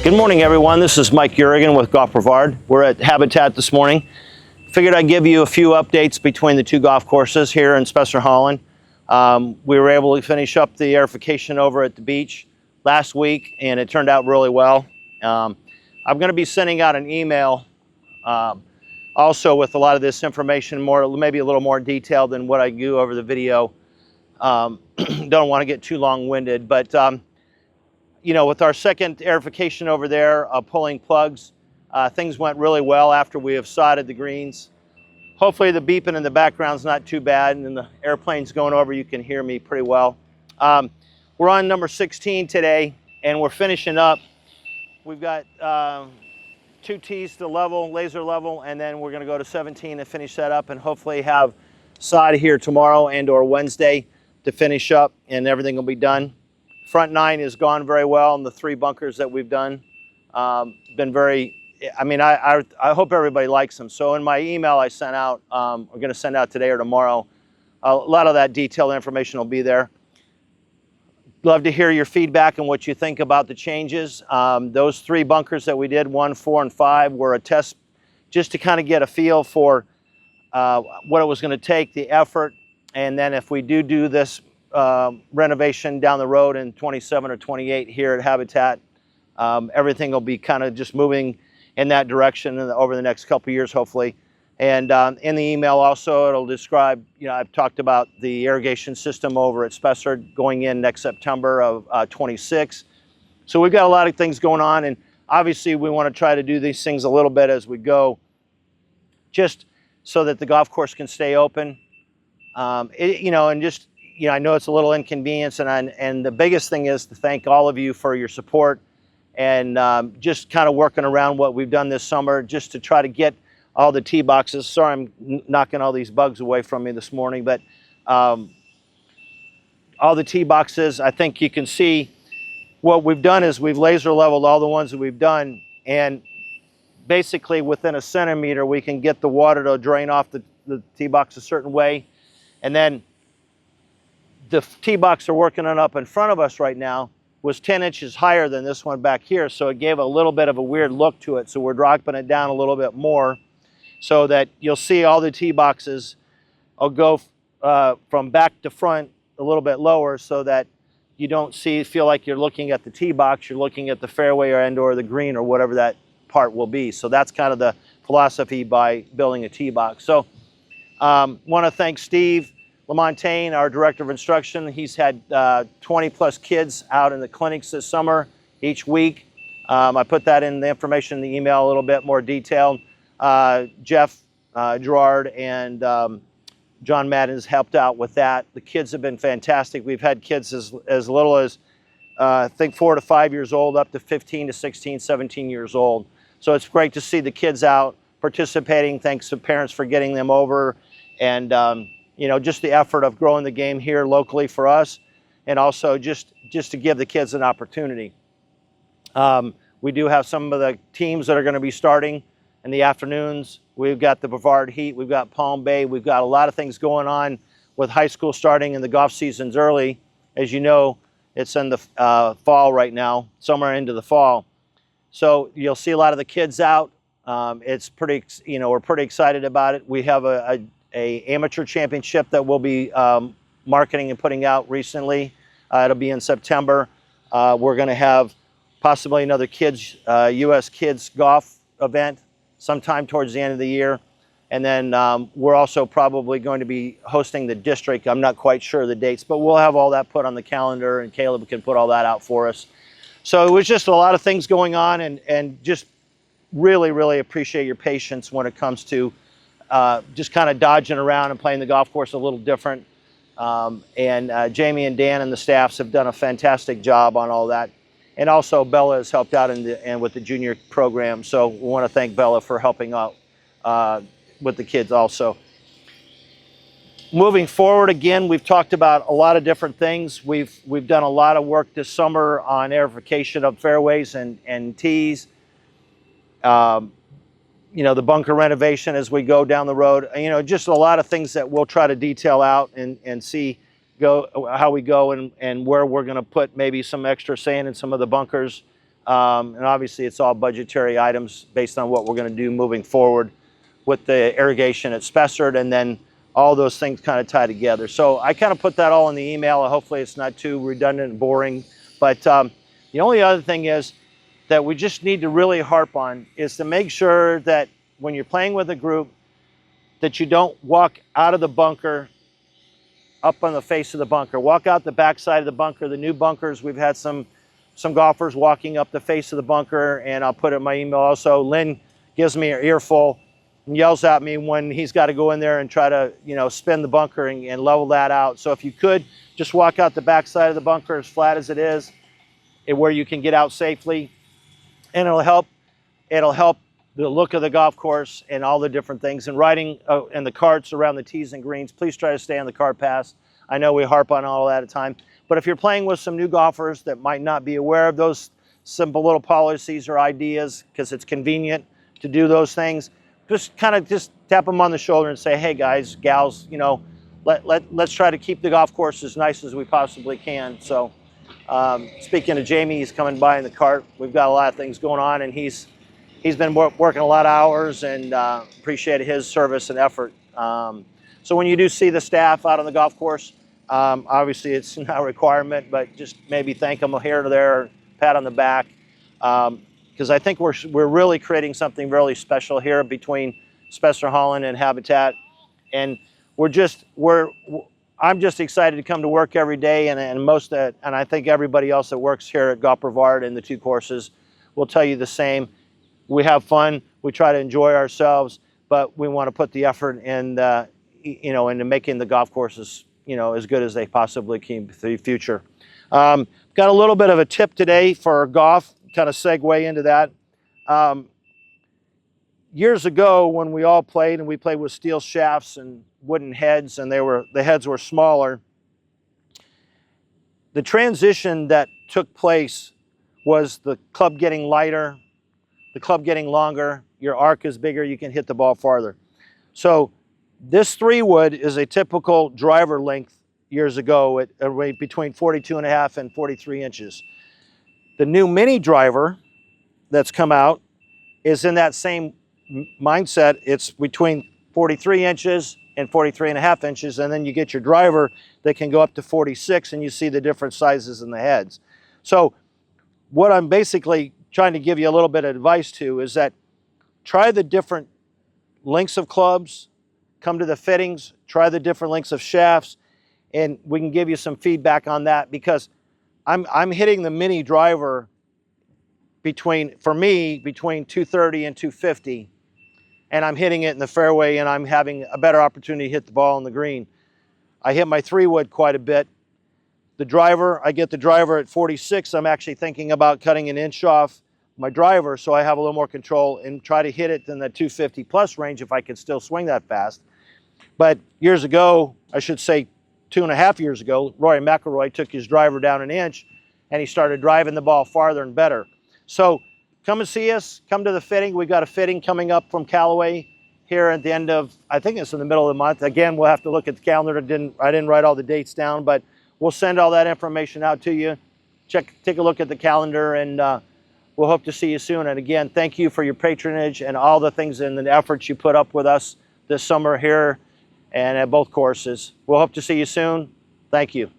Good morning, everyone. This is Mike Yurigan with Golf Brevard. We're at Habitat this morning. Figured I'd give you a few updates between the two golf courses here in Spessart, Holland. We were able to finish up the aerification over at the beach last week, and it turned out really well. I'm going to be sending out an email also with a lot of this information, maybe a little more detailed than what I do over the video. Don't want to get too long-winded, but you know, with our second aerification over there, pulling plugs, things went really well after we have sodded the greens. Hopefully the beeping in the background's not too bad, and the airplane's going over, you can hear me pretty well. We're on number 16 today, and we're finishing up. We've got 2 tees to level, laser level, and then we're gonna go to 17 and finish that up, and hopefully have sod here tomorrow and or Wednesday to finish up, and everything will be done. Front 9 has gone very well, and the 3 bunkers that we've done been very, I mean, I hope everybody likes them. So in my email I sent out, we're going to send out today or tomorrow, a lot of that detailed information will be there. Love to hear your feedback and what you think about the changes. Those 3 bunkers that we did, 1, 4, and 5, were a test just to kind of get a feel for what it was going to take, the effort, and then if we do this renovation down the road in 27 or 28 here at Habitat, everything will be kind of just moving in that direction over the next couple of years, hopefully. And in the email also, it'll describe, you know, I've talked about the irrigation system over at Spessart going in next September of 26. So we've got a lot of things going on, and obviously we want to try to do these things a little bit as we go, just so that the golf course can stay open. You know, and just, you know, I know it's a little inconvenience, and the biggest thing is to thank all of you for your support and just kind of working around what we've done this summer just to try to get all the tee boxes. Sorry, I'm knocking all these bugs away from me this morning, but all the tee boxes, I think you can see what we've done is we've laser leveled all the ones that we've done, and basically within a centimeter we can get the water to drain off the tee box a certain way. And then the tee box they're working on up in front of us right now was 10 inches higher than this one back here, so it gave a little bit of a weird look to it. So we're dropping it down a little bit more so that you'll see all the tee boxes will go from back to front a little bit lower, so that you don't feel like you're looking at the tee box, you're looking at the fairway or the green or whatever that part will be. So that's kind of the philosophy by building a tee box. So want to thank Steve LaMontagne, our director of instruction. He's had 20 plus kids out in the clinics this summer each week. I put that in the information in the email a little bit more detailed. Jeff Gerard and John Madden's helped out with that. The kids have been fantastic. We've had kids as little as I think 4 to 5 years old up to 15 to 16, 17 years old. So it's great to see the kids out participating. Thanks to parents for getting them over, and you know, just the effort of growing the game here locally for us, and also just to give the kids an opportunity. We do have some of the teams that are going to be starting in the afternoons. We've got the Brevard Heat, we've got Palm Bay, we've got a lot of things going on with high school starting and the golf season's early. As you know, it's in the fall right now, somewhere into the fall. So you'll see a lot of the kids out. It's pretty, you know, we're pretty excited about it. We have a amateur championship that we'll be marketing and putting out recently. It'll be in September. We're going to have possibly another kids, U.S. kids golf event sometime towards the end of the year. And then we're also probably going to be hosting the district. I'm not quite sure of the dates, but we'll have all that put on the calendar, and Caleb can put all that out for us. So it was just a lot of things going on, and just really, really appreciate your patience when it comes to just kind of dodging around and playing the golf course a little different. Jamie and Dan and the staffs have done a fantastic job on all that. And also Bella has helped out with the junior program. So we want to thank Bella for helping out with the kids also. Moving forward, again, we've talked about a lot of different things. We've done a lot of work this summer on aerification of fairways and tees. You know, the bunker renovation as we go down the road, you know, just a lot of things that we'll try to detail out and see how we go and where we're going to put maybe some extra sand in some of the bunkers And obviously it's all budgetary items based on what we're going to do moving forward with the irrigation at Spessard, and then all those things kind of tie together. So I kind of put that all in the email. Hopefully it's not too redundant and boring. But the only other thing is that we just need to really harp on is to make sure that when you're playing with a group, that you don't walk out of the bunker up on the face of the bunker. Walk out the back side of the bunker. The new bunkers, we've had some golfers walking up the face of the bunker, and I'll put it in my email also. Lynn gives me an earful and yells at me when he's got to go in there and try to, you know, spin the bunker and level that out. So if you could just walk out the back side of the bunker as flat as it is, where you can get out safely, and it'll help the look of the golf course and all the different things. And riding in the carts around the tees and greens, please try to stay on the cart path. I know we harp on all that at time, but if you're playing with some new golfers that might not be aware of those simple little policies or ideas, because it's convenient to do those things, just kind of just tap them on the shoulder and say, hey guys, gals, you know, let's try to keep the golf course as nice as we possibly can. So speaking of Jamie, he's coming by in the cart. We've got a lot of things going on, and he's been working a lot of hours, and appreciated his service and effort. So when you do see the staff out on the golf course, obviously it's not a requirement, but just maybe thank them here or there, pat on the back, because I think we're really creating something really special here between Spessard-Holland and Habitat, and I'm just excited to come to work every day, and I think everybody else that works here at Golf Brevard and the two courses will tell you the same. We have fun, we try to enjoy ourselves, but we want to put the effort in, you know, into making the golf courses, you know, as good as they possibly can for the future. Got a little bit of a tip today for golf, kind of segue into that. Years ago, when we all played, and we played with steel shafts and wooden heads, and the heads were smaller, the transition that took place was the club getting lighter, the club getting longer, your arc is bigger, you can hit the ball farther. So this 3-wood is a typical driver length years ago at a rate between 42.5 and 43 inches. The new mini driver that's come out is in that same mindset. It's between 43 inches and 43.5 inches, and then you get your driver that can go up to 46, and you see the different sizes in the heads. So what I'm basically trying to give you a little bit of advice to is that try the different lengths of clubs, come to the fittings, try the different lengths of shafts, and we can give you some feedback on that, because I'm hitting the mini driver for me between 230 and 250, and I'm hitting it in the fairway, and I'm having a better opportunity to hit the ball on the green. I hit my 3-wood quite a bit. The driver, I get the driver at 46. I'm actually thinking about cutting an inch off my driver so I have a little more control and try to hit it in the 250 plus range if I could still swing that fast. But years ago, I should say 2.5 years ago, Rory McIlroy took his driver down an inch, and he started driving the ball farther and better. So come and see us, come to the fitting. We've got a fitting coming up from Callaway here at the end of, I think it's in the middle of the month. Again, we'll have to look at the calendar. I didn't write all the dates down, but we'll send all that information out to you. Take a look at the calendar, and we'll hope to see you soon. And again, thank you for your patronage and all the things and the efforts you put up with us this summer here and at both courses. We'll hope to see you soon. Thank you.